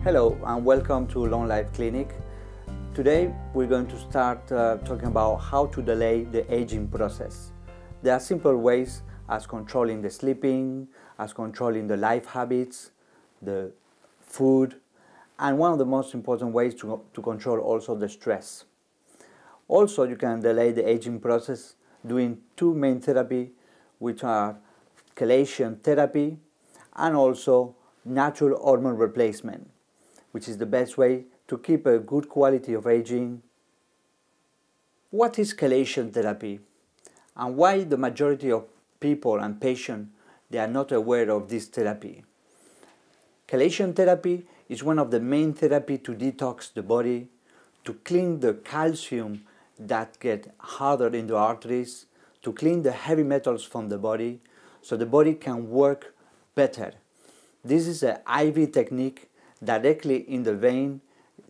Hello and welcome to Long Life Clinic. Today we're going to start talking about how to delay the aging process. There are simple ways as controlling the sleeping, as controlling the life habits, the food, and one of the most important ways to control also the stress. Also, you can delay the aging process doing two main therapy, which are chelation therapy and also natural hormone replacement, which is the best way to keep a good quality of aging. What is chelation therapy and why the majority of people and patients they are not aware of this therapy? Chelation therapy is one of the main therapy to detox the body, to clean the calcium that get harder in the arteries, to clean the heavy metals from the body, so the body can work better. This is an IV technique directly in the vein,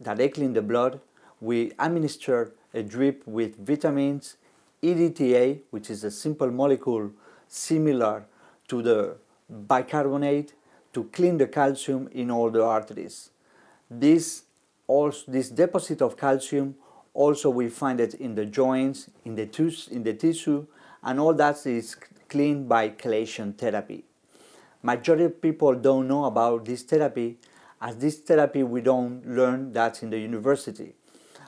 directly in the blood. We administer a drip with vitamins, EDTA, which is a simple molecule similar to the bicarbonate, to clean the calcium in all the arteries. This deposit of calcium also we find it in the joints, in the tissue, and all that is cleaned by chelation therapy. Majority of people don't know about this therapy, as this therapy we don't learn that in the university.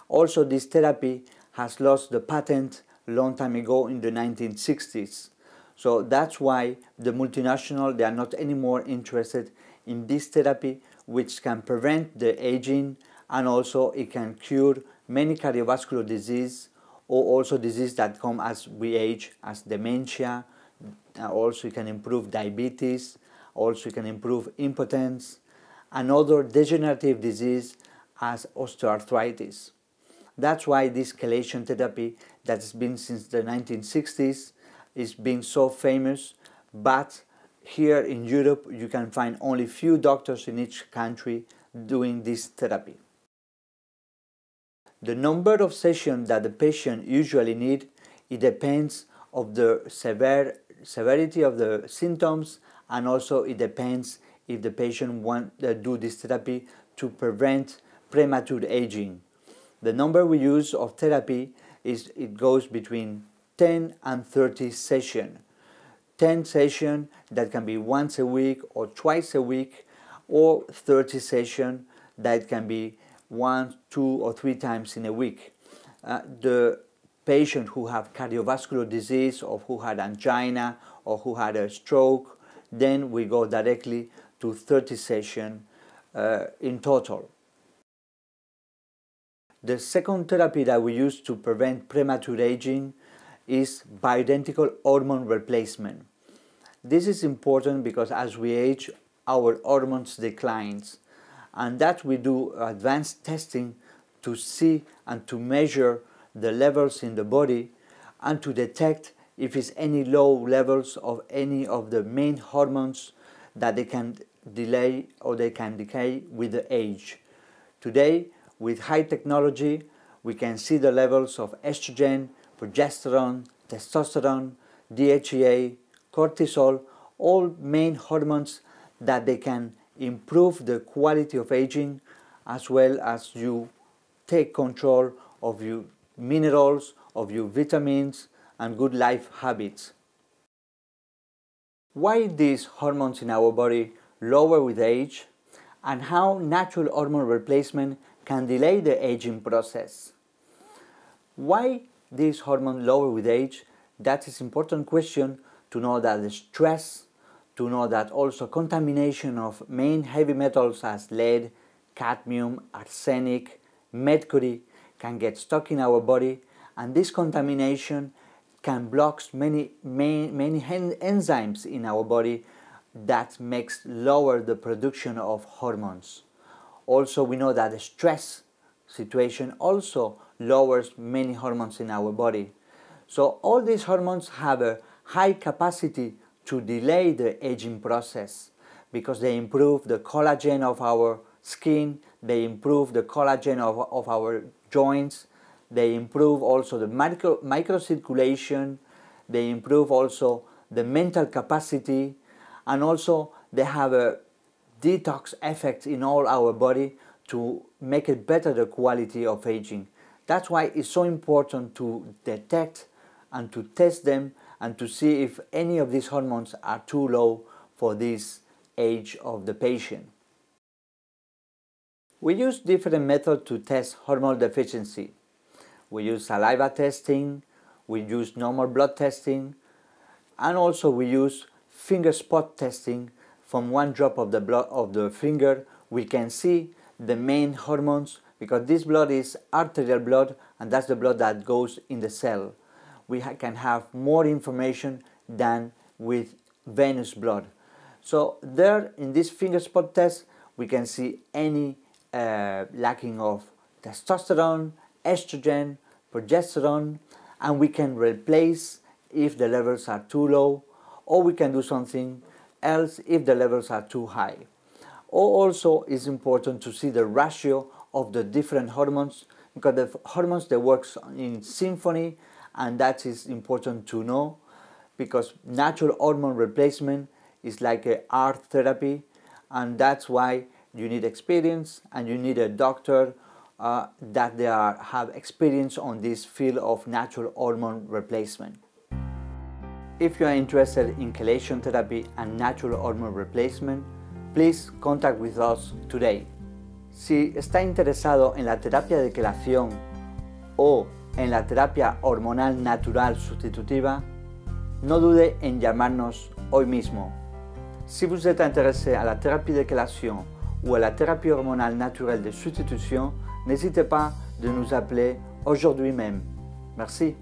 Also, this therapy has lost the patent a long time ago in the 1960s. So that's why the multinational, they are not anymore interested in this therapy, which can prevent the aging, and also it can cure many cardiovascular disease or also disease that come as we age, as dementia. Also it can improve diabetes, also it can improve impotence, and other degenerative disease as osteoarthritis. That's why this chelation therapy that's been since the 1960s is being so famous, but here in Europe you can find only few doctors in each country doing this therapy. The number of sessions that the patient usually need, it depends of the severity of the symptoms, and also it depends if the patient wants to do this therapy to prevent premature aging. The number we use of therapy it goes between 10 and 30 sessions. 10 sessions that can be once a week or twice a week, or 30 sessions that can be 1, 2, or 3 times in a week. The patient who have cardiovascular disease or who had angina or who had a stroke, then we go directly to 30 sessions in total. The second therapy that we use to prevent premature aging is bioidentical hormone replacement. This is important because as we age, our hormones declines, and that we do advanced testing to see and to measure the levels in the body and to detect if it's any low levels of any of the main hormones that they can delay or they can decay with the age. Today, with high technology, we can see the levels of estrogen, progesterone, testosterone, DHEA, cortisol, all main hormones that they can improve the quality of aging, as well as you take control of your minerals, of your vitamins, and good life habits. Why these hormones in our body lower with age, and how natural hormone replacement can delay the aging process? Why these hormones lower with age? That is an important question to know that the stress, to know that also contamination of main heavy metals as lead, cadmium, arsenic, mercury can get stuck in our body, and this contamination can block many enzymes in our body that makes lower the production of hormones. Also, we know that the stress situation also lowers many hormones in our body. So all these hormones have a high capacity to delay the aging process because they improve the collagen of our skin, they improve the collagen of our joints, they improve also the microcirculation, they improve also the mental capacity, and also they have a detox effects in all our body to make it better the quality of aging. That's why it's so important to detect and to test them and to see if any of these hormones are too low for this age of the patient. We use different methods to test hormone deficiency. We use saliva testing, we use normal blood testing, and also we use finger spot testing. From one drop of the blood of the finger, we can see the main hormones, because this blood is arterial blood and that's the blood that goes in the cell. We can have more information than with venous blood. So there in this finger spot test we can see any lacking of testosterone, estrogen, progesterone, and we can replace if the levels are too low, or we can do something else if the levels are too high. Or also it's important to see the ratio of the different hormones, because the hormones, they work in symphony, and that is important to know, because natural hormone replacement is like an art therapy, and that's why you need experience and you need a doctor that have experience on this field of natural hormone replacement. If you are interested in chelation therapy and natural hormone replacement, please contact with us today. Si está interesado en la terapia de quelación o en la terapia hormonal natural sustitutiva, no dude en llamarnos hoy mismo. Si vous êtes intéressé à la thérapie de chelation ou à la thérapie hormonale naturelle de substitution, n'hésitez pas de nous appeler aujourd'hui même. Merci.